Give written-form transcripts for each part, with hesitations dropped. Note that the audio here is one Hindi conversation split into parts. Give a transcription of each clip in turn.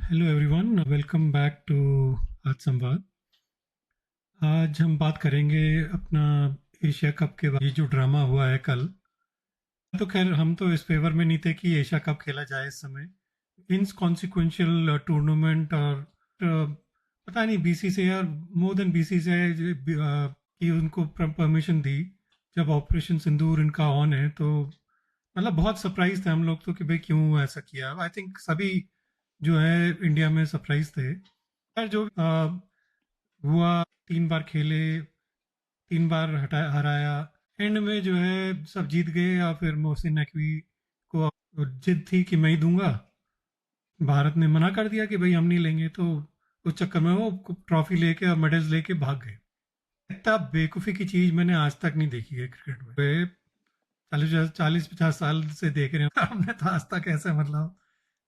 Hello everyone, welcome back to Aaj Samvad. आज हम बात करेंगे अपना एशिया कप के बाद ये जो ड्रामा हुआ है कल। तो खैर हम तो इस फेवर में नहीं थे कि एशिया कप खेला जाए इस समय। इनकॉन्सिक्वेंशियल टूर्नामेंट और पता नहीं बीसीसीआई और मोर देन बीसीसीआई की उनको परमिशन दी जब ऑपरेशन सिंदूर इनका ऑन है, तो मतलब बहुत सरप्राइज थे हम लोग तो कि भाई क्यों ऐसा किया। आई थिंक सभी जो है इंडिया में सरप्राइज थे। खैर जो हुआ, 3 बार खेले, 3 बार हराया, एंड में जो है सब जीत गए। और फिर मोहसिन नकवी को जिद थी कि मैं ही दूंगा। भारत ने मना कर दिया कि भाई हम नहीं लेंगे, तो उस चक्कर में वो ट्रॉफी लेके और मेडल्स लेके भाग गए। इतना बेवकूफ़ी की चीज़ मैंने आज तक नहीं देखी है क्रिकेट में। वे 40-50 साल से देख रहे हैं हमने, तो आज तक ऐसे मतलब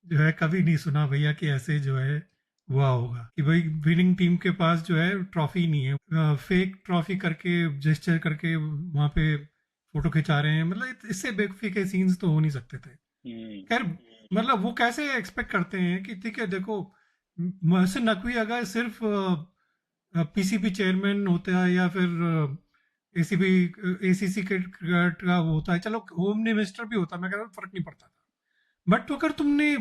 जो है कभी नहीं सुना भैया कि ऐसे जो है हुआ होगा कि भाई विनिंग टीम के पास जो है ट्रॉफी नहीं है, फेक ट्रॉफी करके जेस्चर करके वहां पे फोटो खिंचा रहे हैं। मतलब इससे बेवकूफी के सीन्स तो हो नहीं सकते थे। हम्म। खैर, मतलब वो कैसे एक्सपेक्ट करते हैं कि ठीक है देखो, मोहसिन नकवी अगर सिर्फ पीसीबी चेयरमैन होता है या फिर एसीबी एसीसी का वो होता है, चलो होम मिनिस्टर भी होता, मैं कह रहा हूँ फर्क नहीं पड़ता था। बट तो अगर तुमने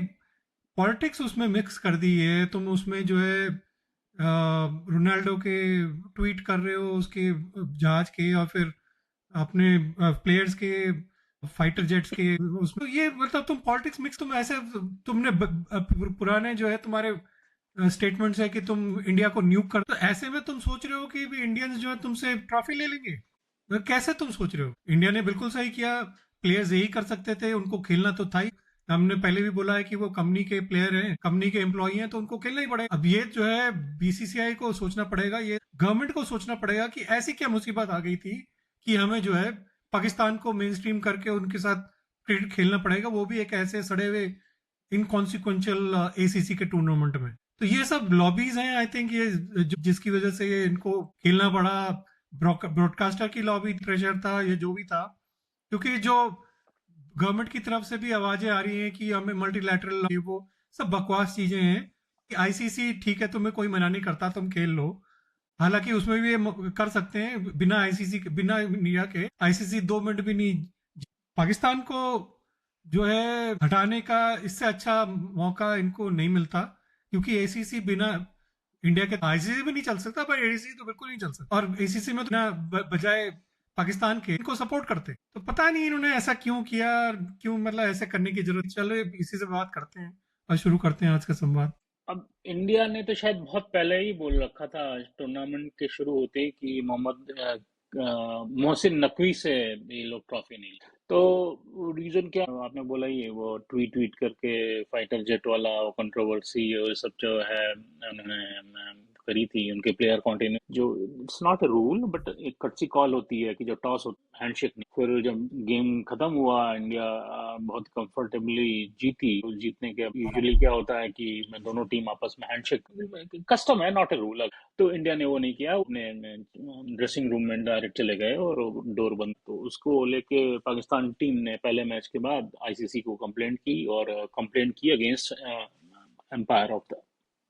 पॉलिटिक्स उसमें मिक्स कर दी है, तुम उसमें जो है रोनाल्डो के ट्वीट कर रहे हो उसके जहाज के, और फिर अपने प्लेयर्स के फाइटर जेट्स के उसमें, ये मतलब तुम पॉलिटिक्स मिक्स, तुम ऐसे तुमने पुराने जो है तुम्हारे स्टेटमेंट्स है कि तुम इंडिया को न्यूक कर, तो ऐसे में तुम सोच रहे हो कि भी इंडियंस जो है तुमसे ट्रॉफी ले लेंगे। कैसे तुम सोच रहे हो? इंडिया ने बिल्कुल सही किया। प्लेयर्स यही कर सकते थे, उनको खेलना तो था ही। हमने पहले भी बोला है कि वो कंपनी के प्लेयर हैं, कंपनी के एम्प्लॉई हैं, तो उनको खेलना ही पड़ेगा। अब ये जो है बीसीसीआई को सोचना पड़ेगा, ये गवर्नमेंट को सोचना पड़ेगा कि ऐसी क्या मुसीबत आ गई थी कि हमें जो है पाकिस्तान को मेन स्ट्रीम करके उनके साथ क्रिकेट खेलना पड़ेगा, वो भी एक ऐसे सड़े हुए इनकॉन्सिक्वेंशियल एसीसी के टूर्नामेंट में। तो ये सब लॉबीज हैं आई थिंक, ये जिसकी वजह से ये इनको खेलना पड़ा। ब्रॉडकास्टर की लॉबी, प्रेशर था, ये जो भी था। क्योंकि जो गवर्नमेंट की तरफ से भी आवाजें आ रही हैं कि हमें मल्टीलैटरल, ये वो सब बकवास चीजें हैं कि आईसीसी ठीक है, तुम्हें कोई मना नहीं करता, तुम खेल लो। हालांकि उसमें भी ये कर सकते हैं बिना आईसीसी के, बिना इंडिया के आईसीसी 2 मिनट भी नहीं। पाकिस्तान को जो है हटाने का इससे अच्छा मौका इनको नहीं मिलता, क्योंकि एसीसी बिना इंडिया के आईसीसी भी नहीं चल सकता, पर एसीसी तो बिल्कुल नहीं चल सकता। और एसीसी में तो ना बजाय पाकिस्तान के इनको सपोर्ट करते, तो पता नहीं इन्होंने ऐसा क्यों किया, क्यों मतलब ऐसे करने की जरूरत। चलो इसी से बात करते हैं और शुरू करते हैं आज का संवाद। अब इंडिया ने तो शायद बहुत पहले ही बोल रखा था टूर्नामेंट के शुरू होते ही कि मोहसिन नकवी से ये लोग ट्रॉफी नहीं लेंगे। तो रीजन क्या आपने बोला ही है, वो ट्वीट ट्वीट करके फाइटर जेट वाला वो कंट्रोवर्सी और सब जो है उन्होंने करी थी उनके प्लेयर कंटिन्यू जो it's not a rule but एक कच्ची कॉल होती है कि जो टॉस होता हैंडशेक नहीं। फिर जब गेम खत्म हुआ इंडिया बहुत कंफर्टेबली जीती। जीतने के यूजुअली क्या होता है कि मैं दोनों टीम आपस में हैंडशेक कस्टम है, नॉट ए रूल। तो इंडिया ने वो नहीं किया, अपने ड्रेसिंग रूम में डायरेक्ट चले गए और डोर बंद। तो उसको लेके पाकिस्तान टीम ने पहले मैच के बाद आईसीसी को कंप्लेंट की और कंप्लेंट की against umpire of the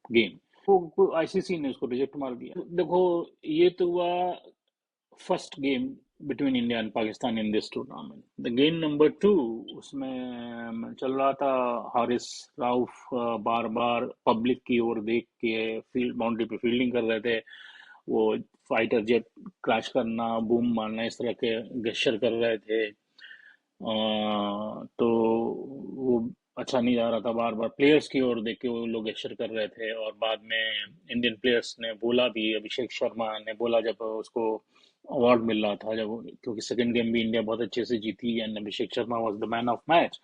game. वो आईसीसी ने उसको रिजेक्ट मार दिया। देखो, ये तो हुआ first game between India and Pakistan in this tournament. The game number 2, उसमें चल रहा था हारिस राउफ बार बार पब्लिक की ओर देख के फील्ड बाउंड्री पे फील्डिंग कर रहे थे। वो फाइटर जेट क्रैश करना, बूम मारना, इस तरह के गेस्चर कर रहे थे। तो वो अच्छा नहीं जा रहा था। बार बार प्लेयर्स की ओर देख के वो लोग गेस्चर कर रहे थे। और बाद में इंडियन प्लेयर्स ने बोला भी, अभिषेक शर्मा ने बोला जब उसको अवार्ड मिल रहा था, जब क्योंकि सेकंड गेम भी इंडिया बहुत अच्छे से जीती and Abhishek Sharma was the man of match.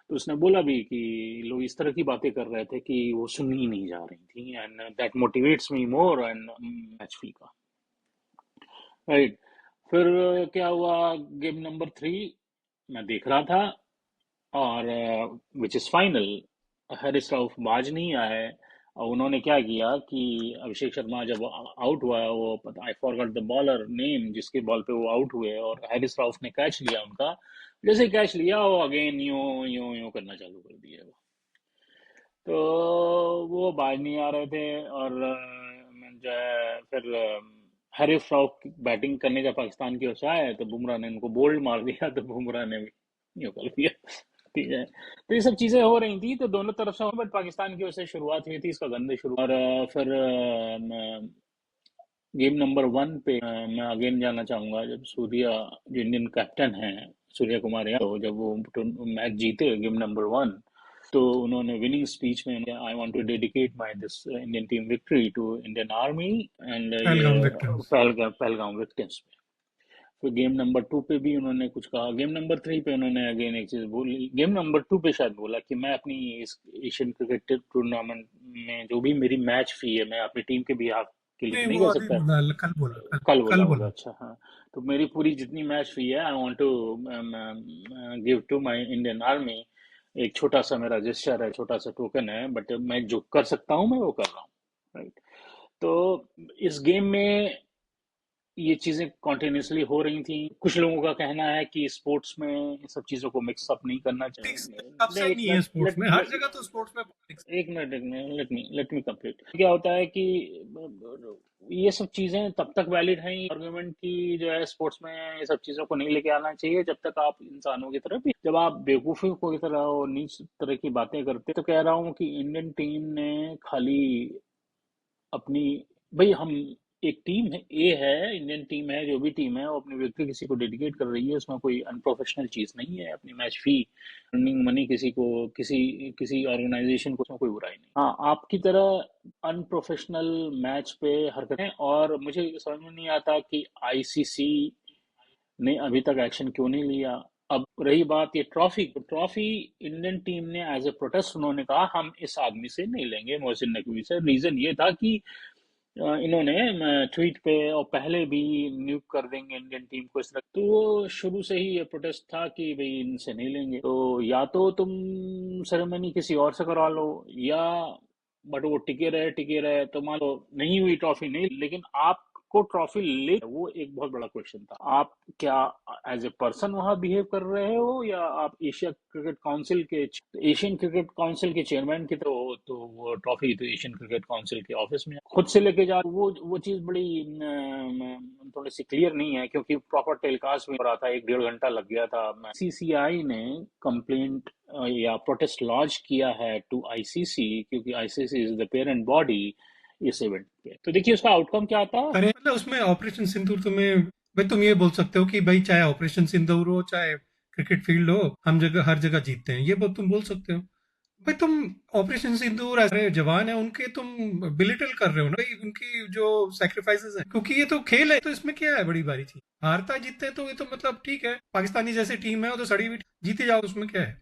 तो उसने बोला भी कि लोग इस तरह की बातें कर रहे थे कि वो सुन ही नहीं जा रही थी and that motivates me more and match फी का। राइट। फिर क्या हुआ, गेम नंबर 3 मैं देख रहा था और which is final, Harris Rauf बाज नहीं आए। और उन्होंने क्या किया कि अभिषेक शर्मा जब आउट हुआ, वो पता I forgot the bowler name जिसके बॉल पे वो आउट हुए, और हैरिस राउफ ने कैच लिया उनका। जैसे कैच लिया वो अगेन यूं यूं यूं करना चालू कर दिया वो। तो वो बाज नहीं आ रहे थे, और जो है फिर हैरिस राउफ बैटिंग करने जब पाकिस्तान की ओर से आए तो बुमराह ने उनको बोल्ड मार दिया, तो बुमराह ने भी यूं कर दिया। ठीक है, तो ये सब चीजें हो रही थी तो दोनों तरफ से, बट पाकिस्तान की ओर से शुरुआत हुई थी इसका गंदे शुरू, और फिर गेम नंबर 1 पे मैं अगेन जाना चाहूंगा, जब सूर्या जो इंडियन कैप्टन है, सूर्या कुमार यादव, जब वो मैच जीते गेम नंबर 1, तो उन्होंने विनिंग स्पीच में, I want to dedicate my this Indian team victory to Indian army and ये पहलगाम विक्टिम्स। पहलगाम विक्टिम्स। फिर गेम नंबर 2 पे भी उन्होंने कुछ कहा, गेम नंबर 3 पे उन्होंने अगेन एक चीज बोली, गेम नंबर 2 पे शायद बोला कि मैं अपनी इस एशियन क्रिकेट टूर्नामेंट में जो भी मेरी मैच फी है, मैं अपनी म के बिहाफ के लिए नहीं, नहीं वो कर अभी सकता। बोला, कल बोला, कल। कल बोला कल होगा, बोला। अच्छा हाँ। तो मेरी पूरी जितनी मैच फी है, I want to give to my Indian army, एक छोटा सा मेरा जेस्चर है, छोटा सा टोकन है, बट मैं जो कर सकता हूँ मैं वो कर रहा हूँ, राइट। तो इस गेम में ये चीजें कॉन्टिन्यूसली हो रही थी। कुछ लोगों का कहना है कि स्पोर्ट्स में इन सब चीजों को मिक्सअप नहीं करना पॉलिटिक्स चाहिए। कब से नहीं, नहीं है लेट स्पोर्ट्स लेट में? हर लेट जगह तो स्पोर्ट्स में पॉलिटिक्स। एक मिनट, लेट मी कंप्लीट। क्या होता है कि ये सब चीजें तब तक वैलिड हैं, आर्गुमेंट की जो है स्पोर्ट्स में ये सब चीजों को नहीं लेके आना चाहिए जब तक आप इंसानों की तरह भी, जब आप बेवकूफी को की तरह और नीच तरह की बातें करते, तो कह रहा हूँ कि इंडियन टीम ने खाली अपनी, भाई हम एक टीम है, ए है, इंडियन टीम है, जो भी टीम है वो अपनी विक्ट्री किसी को डेडिकेट कर रही है, उसमें कोई अनप्रोफेशनल चीज नहीं है। अपनी मैच फी, अर्निंग मनी किसी को, किसी किसी ऑर्गेनाइजेशन को, उसमें कोई बुराई नहीं। हाँ, आपकी तरह अनप्रोफेशनल मैच पे हरकतें, और मुझे समझ में नहीं आता कि आईसीसी ने अभी तक एक्शन क्यों नहीं लिया। अब रही बात ये ट्रॉफी, तो ट्रॉफी इंडियन टीम ने एज ए प्रोटेस्ट उन्होंने कहा हम इस आदमी से नहीं लेंगे, मोहसिन नकवी से। रीजन ये था कि इन्होंने ट्वीट पे और पहले भी न्यूक कर देंगे इंडियन टीम को, इस तरह, तो वो शुरू से ही ये प्रोटेस्ट था कि भाई इनसे नहीं लेंगे। तो या तो तुम सेरेमनी किसी और से करवा लो, या बट वो टिके रहे तो मान लो नहीं हुई ट्रॉफी, नहीं, लेकिन आपको ट्रॉफी ले, वो एक बहुत बड़ा क्वेश्चन था। आप क्या एज ए पर्सन वहां बिहेव कर रहे हो, या आप एशिया क्रिकेट काउंसिल के, एशियन क्रिकेट काउंसिल के चेयरमैन की, तो वो ट्रॉफी तो एशियन क्रिकेट काउंसिल के ऑफिस में खुद से लेके जा, वो चीज बड़ी थोड़ी सी क्लियर नहीं है, क्योंकि प्रॉपर टेलीकास्ट में हो रहा था, 1 डेढ़ घंटा लग गया था। सीसीआई ने कंप्लेंट या प्रोटेस्ट लॉन्च किया है टू आईसीसी, क्योंकि ICC is the parent body इस इवेंट पे। तो देखिए उसका आउटकम क्या था। अरे मतलब उसमें ऑपरेशन सिंदूर तुम्हें, भाई तुम ये बोल सकते हो कि भाई चाहे ऑपरेशन सिंदूर हो, चाहे क्रिकेट फील्ड हो, हम जगह हर जगह जीतते हैं, ये बात तुम बोल सकते हो। भाई तुम ऑपरेशन सिंदूर ऐसे जवान है उनके, तुम बिलिटल कर रहे हो ना भाई उनकी जो सेक्रीफाइसेस है, क्योंकि ये तो खेल है, तो इसमें क्या है बड़ी बारी चीज? हारता जीतते हैं तो ये तो मतलब ठीक है, पाकिस्तानी जैसे टीम है वो तो सड़ी हुई, जीते जाओ, उसमें क्या है?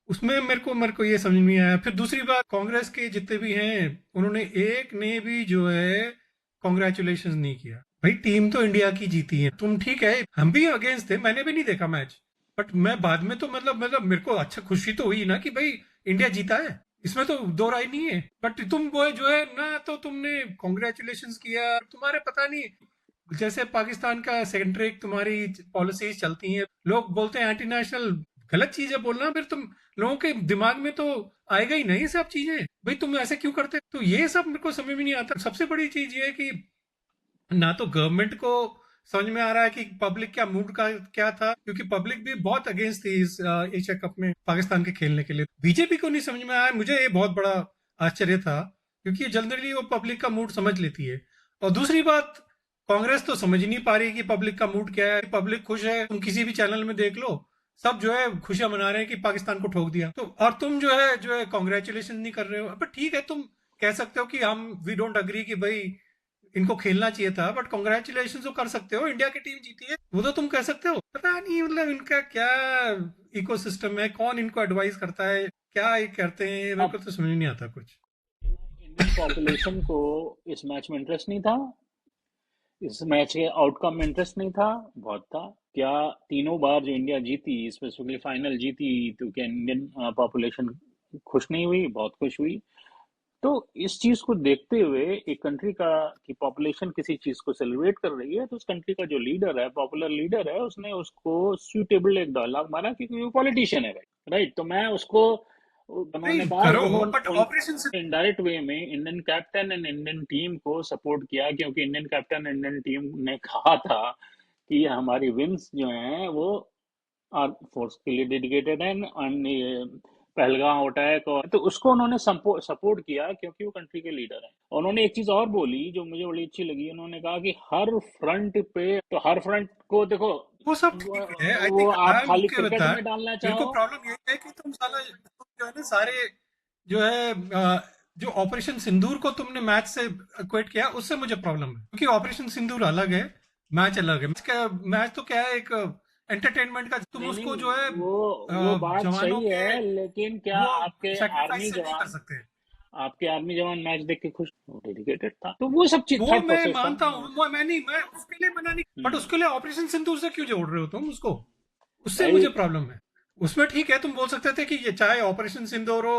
उसमें मेरे को ये समझ में नहीं आया। फिर दूसरी बात, कांग्रेस के जितने भी हैं उन्होंने एक ने भी जो है कॉन्ग्रेचुलेशन नहीं किया। भाई टीम तो इंडिया की जीती है, तुम ठीक है, हम भी अगेंस्ट थे, मैंने भी नहीं देखा मैच, बट मैं बाद में तो मतलब मेरे को अच्छा खुशी तो हुई ना कि भाई इंडिया जीता है, इसमें तो दो राय नहीं है। बट तुम वो जो है ना, तो तुमने कॉन्ग्रेचुलेशन किया, तुम्हारे पता नहीं, जैसे पाकिस्तान का सेंट्रिक तुम्हारी पॉलिसीज चलती हैं, लोग बोलते हैं एंटी नेशनल, गलत चीज है बोलना, फिर तुम लोगों के दिमाग में तो आएगा ही नहीं सब चीजें, भाई तुम ऐसे क्यों करते? तो ये सब मेरे को समझ में नहीं आता। सबसे बड़ी चीज ये है कि ना तो गवर्नमेंट को समझ में आ रहा है कि पब्लिक क्या मूड का क्या था, क्योंकि पब्लिक भी बहुत अगेंस्ट थी इस एशिया कप में पाकिस्तान के खेलने के लिए। बीजेपी को नहीं समझ में आया, मुझे ये बहुत बड़ा आश्चर्य था, क्योंकि जनरली वो पब्लिक का मूड समझ लेती है। और दूसरी बात, कांग्रेस तो समझ ही नहीं पा रही कि पब्लिक का मूड क्या है। पब्लिक खुश है, तुम किसी भी चैनल में देख लो, सब जो है खुशियां मना रहे हैं कि पाकिस्तान को ठोक दिया, तो और तुम जो है कॉन्ग्रेचुलेशन नहीं कर रहे हो। बट ठीक है, तुम कह सकते हो कि हम वी डोंट अग्री कि भाई इनको खेलना चाहिए था, बट कॉन्ग्रेचुलेशन तो कर सकते हो, इंडिया की टीम जीती है, वो तो तुम कह सकते हो। पता नहीं मतलब इनका क्या इकोसिस्टम है, कौन इनको एडवाइस करता है, क्या ये करते हैं, मेरे अब को तो समझ नहीं आता कुछ। इंडियन पॉपुलेशन को इस मैच में इंटरेस्ट नहीं था, इस मैच के आउटकम में इंटरेस्ट नहीं था, बहुत था। क्या तीनों बार जो इंडिया जीती, स्पेसिफिकली फाइनल जीती, तो क्या इंडियन पॉपुलेशन खुश नहीं हुई? बहुत खुश हुई। तो इस चीज को देखते हुए, एक कंट्री का की पॉपुलेशन किसी चीज को सेलिब्रेट कर रही है, तो उस कंट्री का जो लीडर है, पॉपुलर लीडर है, उसने उसको सूटेबल एक डायलॉग मारा, क्योंकि वो पॉलिटिशियन है, राइट। तो मैं उसको उन्होंने नहीं कहा, करो, बट उन्होंने ऑपरेशन से इनडायरेक्ट वे में Indian captain and Indian team को सपोर्ट किया, क्योंकि इंडियन कैप्टन इंडियन टीम ने कहा था कि हमारी विंग्स जो हैं वो आर फोर्स के लिए डेडिकेटेड है, अन्य पहलगाम अटैक, और तो उसको उन्होंने सपोर्ट किया क्योंकि वो कंट्री के लीडर हैं। उन्होंने एक चीज और बोली जो मुझे बड़ी अच्छी लगी, उन्होंने कहा कि हर फ्रंट पे, तो हर फ्रंट को देखो, वो सब ठीक है, आई वो थिंक आप आई एम खाली ओके विद क्रिकेट दैट। में डालना मेरे को चाहो। प्रॉब्लम यही है कि तुम साला तुम जो है ना सारे जो है जो ऑपरेशन सिंदूर को तुमने मैच से इक्वेट किया, उससे मुझे प्रॉब्लम है, क्योंकि ऑपरेशन सिंदूर अलग है, मैच अलग है। मैच तो क्या है, एक एंटरटेनमेंट का, तुम नहीं उसको नहीं, जो है वो बात जवानों सही के है, लेकिन क्या वो आपके सेक्रीफाइस आर्मी से नहीं कर जवान, सकते। आपके आर्मी जवान मैच देख के खुश, डेडिकेटेड था, तो वो सब चीज वो थॉट मैं प्रोसेस था। मानता हूँ, मैं नहीं, मैं उसके लिए मना नहीं, बट हम्म। उसके लिए ऑपरेशन सिंदूर से क्यों जोड़ रहे हो तुम उसको? उससे भाई मुझे प्रॉब्लम है। उसमें ठीक है, तुम बोल सकते थे कि ये चाहे ऑपरेशन सिंदूर हो,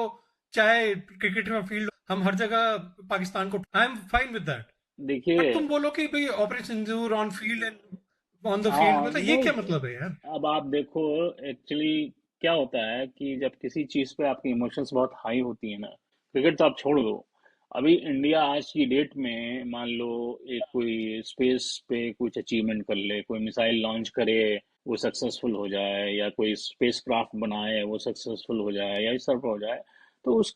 चाहे क्रिकेट में फील्ड, हम हर जगह पाकिस्तान को, I am fine with that. But देखिए, तुम बोलो कि भाई operation Sindoor on field and on the field, हाँ मतलब ये नहीं, क्या मतलब है यार? अब आप देखो, एक्चुअली क्या होता है कि जब किसी चीज पे आपकी इमोशंस बहुत हाई होती है ना, क्रिकेट तो आप छोड़ दो, अभी इंडिया आज की डेट में मान लो एक कोई स्पेस पे कुछ अचीवमेंट कर ले, कोई मिसाइल लॉन्च करे, वो सक्सेसफुल हो जाए, या कोई स्पेस क्राफ्ट बनाए वो सक्सेसफुल हो जाए, या इस तरह हो जाए, तो उस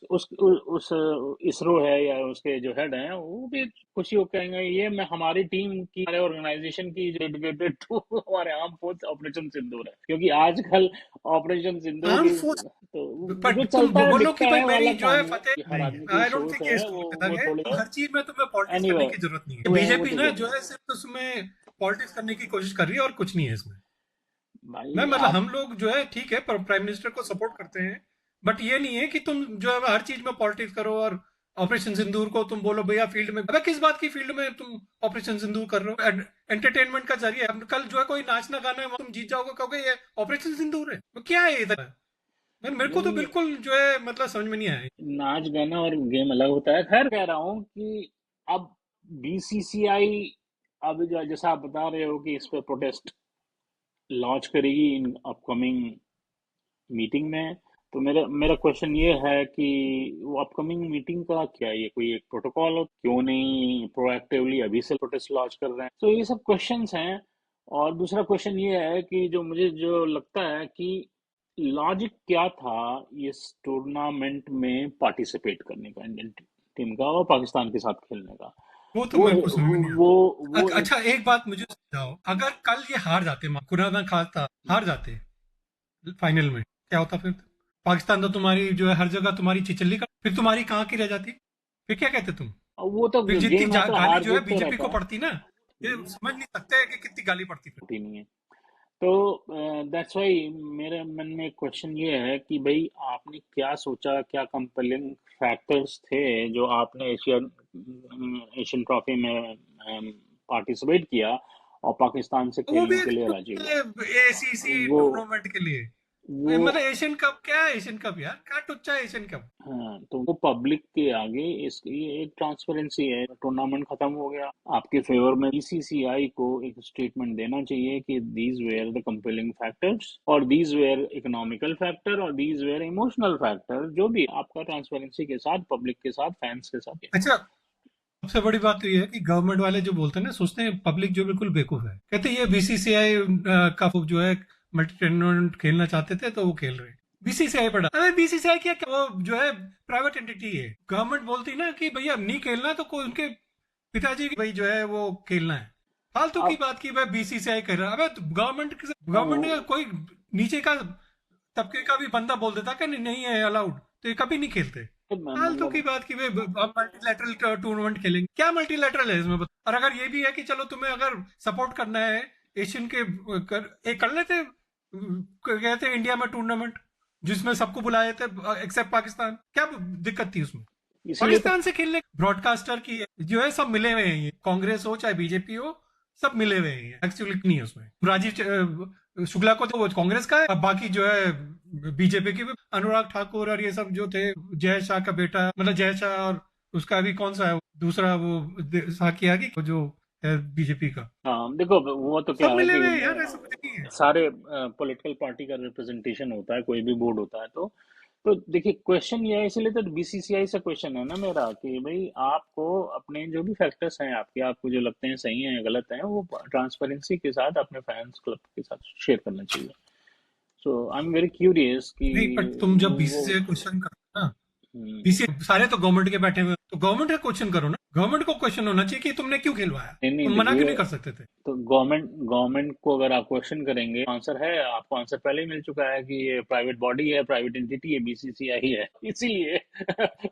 इसरो है या उसके जो हेड हैं वो भी खुशी हो कहेंगे, ये मैं हमारी टीम की, हमारे ऑर्गेनाइजेशन की डेडिकेटेड टू हमारे आर्म फोर्स ऑपरेशन सिंदूर है, क्योंकि आजकल ऑपरेशन सिंदूर आर्म की, फोर्स, तो वो जो बट तुम चलता है बोलो कि दिखता भाई है वो मेरी अलग जो है कहानी है, फतेह कि हर नहीं है, आदमी की आई डोंट सोच थिंक ये है सोच अलग वो है। थोड़ी, हर चीज में तुम्हें पॉलिटिक्स करने एनीवे की जरूरत नहीं है। वो बीजेपी ठीक ना है जो है सिर्फ उसमें पॉलिटिक्स करने की कोशिश कर रही है, और कुछ नहीं है इसमें। मैं भाई। मतलब आप हम लोग जो है ठीक है, प्राइम मिनिस्टर को सपोर्ट करते हैं, बट ये नहीं है कि तुम जो है हर चीज में पॉलिटिक्स करो, और ऑपरेशन सिंदूर को तुम बोलो भैया फील्ड में, अबे किस बात की फील्ड में तुम ऑपरेशन सिंदूर कर रहे हो? एंटरटेनमेंट का जरिए है। अब कल जो है कोई नाचना गाना है, तुम जीत जाओगे, कहोगे ये ऑपरेशन सिंदूर है, तो क्या है इधर? मेरे को तो नहीं, बिल्कुल जो है मतलब समझ में नहीं आया। नाच गाना और गेम अलग होता है, खैर कह रहा हूँ कि अब बीसीसीआई, अब जैसा आप बता रहे हो कि इस पे प्रोटेस्ट लॉन्च करेगी इन अपकमिंग मीटिंग में, तो मेरा मेरा क्वेश्चन ये है कि वो अपकमिंग मीटिंग का क्या, ये कोई एक प्रोटोकॉल हो, क्यों नहीं प्रोएक्टिवली अभी से प्रोटेस्ट लॉन्च कर रहे हैं, तो ये सब क्वेश्चंस हैं। और दूसरा क्वेश्चन ये है कि जो मुझे जो लगता है कि लॉजिक क्या था इस टूर्नामेंट में पार्टिसिपेट करने का, इंडियन टीम का और पाकिस्तान के साथ खेलने का, वो तो वो मेरे को समझ में नहीं वो आता। वो एक, अच्छा एक बात मुझे समझाओ, अगर कल ये हार जाते, खुराना खाता हार जाते फाइनल में, क्या होता फिर? पाकिस्तान तो तुम्हारी जो है हर जगह तुम्हारी चिचल्ली का, फिर तुम्हारी कहाँ की रह जाती? फिर क्या कहते तुम? वो तो फिर जितनी गेम है, तो गाली हार जो है जीत तो बीजेपी रहता को पड़ती ना, ये है, समझ नहीं सकते कि कितनी गाली पड़ती फिर। होती नहीं है। तो दैट्स वाई मेरे मन में एक क्वेश्चन ये है कि भाई आपने क्या सोचा, क्या कंपेलिंग फैक्टर्स थे जो आपने एशियन ट्रॉफी में पार्टिसिपेट किया और पाकिस्तान से वो भी खेलने एक के लिए राजी हुए। एसीसी वो टूर्नामेंट के लिए, वो मतलब एशियन कप, क्या है एशियन कप यार, क्या टुच्चा है एशियन कप? हाँ, तो वो पब्लिक के आगे इस ये एक ट्रांसपेरेंसी है, टूर्नामेंट खत्म हो गया आपके फेवर में, बीसीसीआई को एक स्टेटमेंट देना चाहिए कि these where the compelling factors, और दीज वेयर इकोनॉमिकल फैक्टर, और दीज वेयर इमोशनल फैक्टर, जो भी आपका ट्रांसपेरेंसी के साथ, पब्लिक के साथ, फैंस के साथ। अच्छा, सबसे बड़ी बात तो ये है कि गवर्नमेंट वाले जो बोलते हैं ना, सोचते हैं पब्लिक जो बिल्कुल बेवकूफ है, कहते हैं ये बीसीसीआई का जो है मल्टी टूर्नामेंट खेलना चाहते थे तो वो खेल रहे हैं। बीसीसीआई पड़ा, अरे बीसीसीआई क्या, वो जो है प्राइवेट एंटिटी है। गवर्नमेंट बोलती ना कि भैया नहीं खेलना, तो कोई उनके पिताजी भाई जो है वो खेलना है, फालतू की अब बात की भाई बीसीसीआई कर रहा है। अबे गवर्नमेंट वो गवर्नमेंट ने कोई नीचे का तबके का भी बंदा बोल देता कि नहीं नहीं है अलाउड, तो ये कभी नहीं खेलते। फालतू की मतलब बात की भाई, अब मल्टीलैटरल टूर्नामेंट खेलेंगे, क्या मल्टीलैटरल है इसमें और अगर ये भी है कि चलो तुम्हें अगर सपोर्ट करना है एशियन के, कर लेते, कहते इंडिया में टूर्नामेंट जिसमें सबको बुलाए थे एक्सेप्ट पाकिस्तान, क्या दिक्कत थी उसमें? इसीलिए तो पाकिस्तान से खेलने ब्रॉडकास्टर की जो है सब मिले हुए हैं, ये कांग्रेस हो चाहे बीजेपी हो, सब मिले हुए हैं, एक्चुअली नहीं है उसमें। राजीव शुक्ला को तो वो कांग्रेस का है, अब बाकी जो है बीजेपी की भी, अनुराग ठाकुर और ये सब जो थे, जय शाह का बेटा, मतलब जय शाह, और उसका भी कौन सा है दूसरा वो साकिया की जो है बीजेपी का, हाँ देखो, वो तो क्या सब है मिले कि हुए हैं यार, ऐसा कुछ नहीं है। सारे पॉलिटिकल पार्टी का रिप्रेजेंटेशन होता है, कोई भी बोर्ड होता है, तो तो देखिए क्वेश्चन ये है, इसीलिए तो बीसीसीआई से क्वेश्चन है ना मेरा कि भाई आपको अपने जो भी फैक्टर्स हैं आपके, आपको जो लगते हैं सही हैं गलत हैं, वो ट्रांसपेरेंसी के साथ अपने फैंस क्लब के साथ शेयर करना चाहिए। सो आई एम वेरी क्यूरियस कि नहीं, बट तुम जब वो बीसीसीआई क्वेश्चन करते हो ना, हम्म, बीसीसीआई सारे तो गवर्नमेंट के बैठे हुए हैं, तो गवर्नमेंट का क्वेश्चन करो ना। गवर्नमेंट को क्वेश्चन होना चाहिए कि तुमने क्यों खिलवाया, नहीं नहीं तुम मना क्यों देखिए, नहीं कर सकते थे। तो गवर्नमेंट को अगर आप क्वेश्चन करेंगे, आंसर है आपको, आंसर पहले ही मिल चुका है कि ये प्राइवेट बॉडी है, प्राइवेट एंटिटी है, बीसीसीआई है, इसीलिए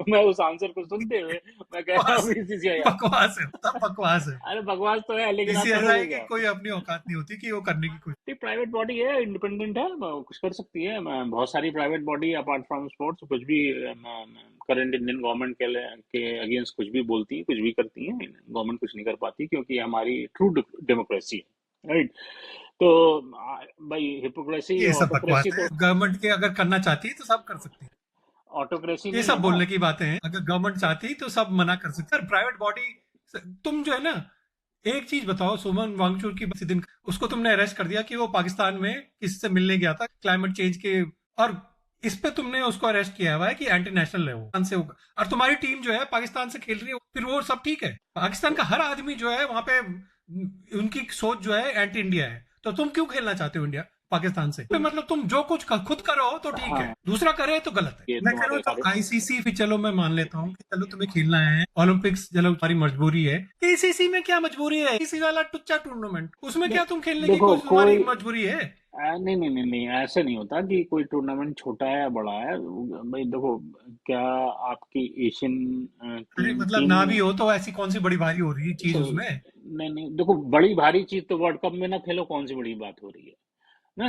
मैं उस आंसर को सुनते हुए मैं कह रहा हूँ बकवास बीसीसीआई। है, बकवास है, सब बकवास है। अरे बकवास तो है, लेकिन आप इसी ऐसा है करोगे कि क्या? कोई अपनी औकात नहीं होती कि वो करने की कोशिश। ठीक, प्राइवेट बॉडी है, इंडिपेंडेंट है, कुछ कर सकती है। बहुत सारी private body apart from sports कुछ भी करंट इंडियन गवर्नमेंट के अगेंस्ट कुछ भी बोलती है, कुछ भी करती है, गवर्नमेंट कुछ नहीं कर पाती क्योंकि हमारी ट्रू डेमोक्रेसी है, राइट? तो भाई हिपोक्रेसी ये सब बकवास ऑटोक्रेसी है, तो, गवर्नमेंट के अगर करना चाहती है तो सब कर सकती है। ऑटोक्रेसी ये नहीं है सब ना। बोलने की बातें हैं, अगर गवर्नमेंट चाहती तो सब मना कर सकती है। प्राइवेट बॉडी, तुम जो है ना, एक चीज बताओ, सुमन वांगचुक की किसी दिन उसको तुमने अरेस्ट कर दिया कि वो पाकिस्तान में किसी से मिलने गया था क्लाइमेट चेंज के, और इस पे तुमने उसको अरेस्ट किया हुआ है कि एंटी नेशनल है वो, पाकिस्तान से होगा, और तुम्हारी टीम जो है पाकिस्तान से खेल रही है, फिर वो सब ठीक है। पाकिस्तान का हर आदमी जो है वहां पे, उनकी सोच जो है एंटी इंडिया है, तो तुम क्यों खेलना चाहते हो इंडिया पाकिस्तान से? तो मतलब तुम जो कुछ खुद करो तो ठीक है, हाँ, दूसरा करे तो गलत है। ये मैं कह रहा तुम्हारे हूँ तो आईसीसी भी, चलो मैं मान लेता हूँ कि चलो तुम्हें खेलना है ओलंपिक्स, चलो तुम्हारी मजबूरी है। आईसीसी में क्या मजबूरी है? आईसीसी वाला टुच्चा टूर्नामेंट, उसमें क्या तुम खेलने की देखो कोई तुम्हारी कोई मजबूरी है? नहीं नहीं नहीं नहीं, ऐसे नहीं होता कि कोई टूर्नामेंट छोटा है या बड़ा है। भाई देखो, क्या आपकी एशियन अरे टीम मतलब टीम ना भी हो तो ऐसी कौन सी बड़ी भारी हो रही है चीज चल, उसमें? नहीं नहीं देखो, बड़ी भारी चीज तो वर्ल्ड कप में ना खेलो, कौन सी बड़ी बात हो रही है ना।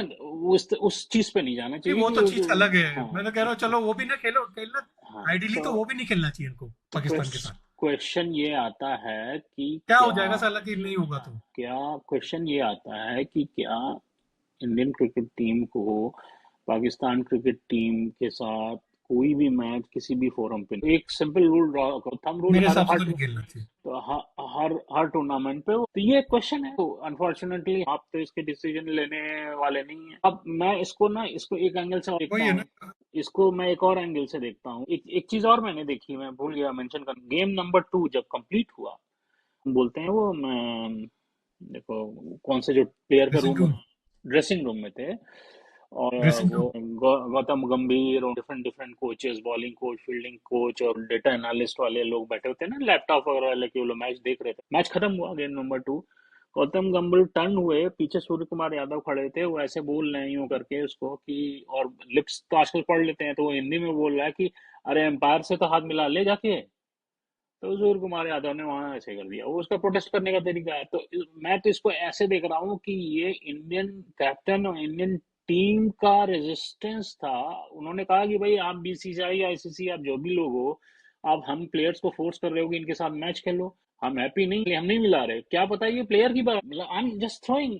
उस चीज पे नहीं जाना नहीं, चाहिए वो कि तो चीज अलग है, हाँ मैं तो कह रहा हूँ चलो वो भी ना खेलो, खेलना हाँ। आइडियली तो वो भी नहीं खेलना चाहिए इनको पाकिस्तान के साथ। क्वेश्चन ये आता है कि क्या हो क्या, जाएगा साला कि नहीं होगा तो? क्या क्वेश्चन ये आता है कि क्या इंडियन क्रिकेट टीम को पाकिस्तान क्रिकेट टीम के साथ कोई भी मैच किसी भी फोरम पे, एक सिंपल रूल ड्रॉ करो, थंब रूल, मेरे हर हिसाब से हर तो नहीं खेलना चाहिए। तो हर टूर्नामेंट पे तो ये क्वेश्चन है। तो अनफॉर्चुनेटली आप तो इसके डिसीजन लेने वाले नहीं है। अब मैं इसको ना, इसको एक एंगल से देखता वही है हूँ, ना। इसको मैं एक और एंगल से देखता हूँ। एक चीज और मैंने देखी, मैं भूल गया मेंशन कर, गेम नंबर 2 जब कंप्लीट हुआ, बोलते हैं वो देखो कौन से जो प्लेयर का dressing room, room. Dressing room में थे, और ड्रेसिंग वो रूम। गौतम गंभीर और different different coaches, bowling coach, fielding coach और डेटा एनालिस्ट वाले लोग बैठे होते हैं ना लैपटॉप वगैरह लेके, वो लोग मैच देख रहे थे। मैच खत्म हुआ, गेम नंबर 2, गौतम गंभीर टर्न हुए, पीछे सूर्य कुमार यादव खड़े थे, वो ऐसे बोल रहे हैं यूं करके उसको कि, और लिप्स तो आजकल पढ़ लेते हैं, तो वो हिंदी में बोल रहा है कि अरे एम्पायर से तो हाथ मिला ले जाके। तो सूर्य कुमार यादव ने वहां ऐसे कर दिया, वो उसका प्रोटेस्ट करने का तरीका है। तो मैं तो इसको ऐसे देख रहा हूँ कि ये इंडियन कैप्टन और इंडियन टीम का रेजिस्टेंस था। उन्होंने कहा कि भाई आप बीसीसीआई आईसीसी आप जो भी लोग हो, आप हम प्लेयर्स को फोर्स कर रहे हो कि इनके साथ मैच खेलो, हम हैप्पी नहीं, हम नहीं मिला रहे। क्या पता ये प्लेयर की बात, मतलब I am just throwing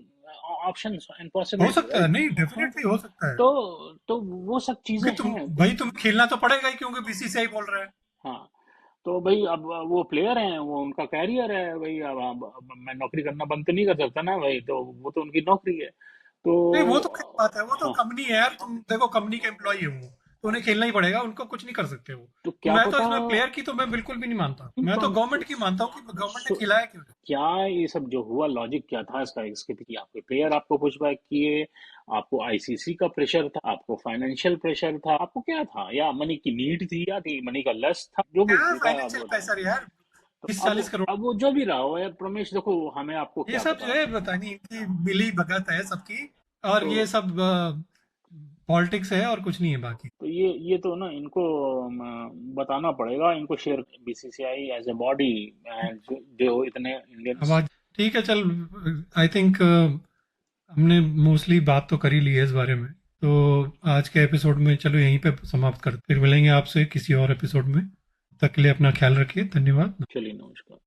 options and हो पॉसिबिलिटी, सकता है, राइट? नहीं हाँ, डेफिनेटली हो सकता है। तो वो सब चीजें क्योंकि तुम, हैं। भाई तुम खेलना तो पड़ेगा ही क्योंकि बीसीसीआई बोल रहा है। हाँ, तो भाई अब वो प्लेयर हैं, वो उनका कैरियर है भाई। अब मैं नौकरी करना बंद तो नहीं कर सकता ना भाई, तो वो तो उनकी नौकरी है। तो नहीं वो तो खैर बात है, वो तो हाँ, कंपनी है यार, तुम देखो कंपनी के एम्प्लॉय है वो, तो उन्हें खेलना ही पड़ेगा, उनको कुछ नहीं कर सकते वो। तो तो क्या मैं तो पता, इसमें प्लेयर की तो मैं बिल्कुल भी नहीं मानता, मैं तो गवर्नमेंट की मानता हूँ कि गवर्नमेंट ने सो खिलाया क्यों। क्या ये सब जो हुआ, लॉजिक क्या था इसका, इसके पीछे आपके प्लेयर आपको पुशबैक किए, आपको आईसीसी का प्रेशर था, आपको फाइनेंशियल प्रेशर था, आपको क्या था, या मनी की नीड थी, या थी मनी का लस्ट था, जो भी क्या था आप फाइनेंशियल बताएं। प्रेशर यार, तो 30-40 करोड़। अब वो जो भी रहा हो यार प्रमेश, देखो हमें आपको ये क्या सब जो पता। है पता नहीं इनकी मिली भगत है सबकी, और तो ये सब पॉलिटिक्स है और कुछ नहीं है बाकी। तो ये तो ना इनको बताना पड़ेगा, इनको share, BCCI as a body, जो इतने इंडियंस। आवाज ठीक है, चल। आई थिंक हमने मोस्टली बात तो कर ही ली है इस बारे में, तो आज के एपिसोड में चलो यहीं पे समाप्त करते, फिर मिलेंगे आपसे किसी और एपिसोड में। तब तक के लिए अपना ख्याल रखिए, धन्यवाद। चलिए, नमस्कार।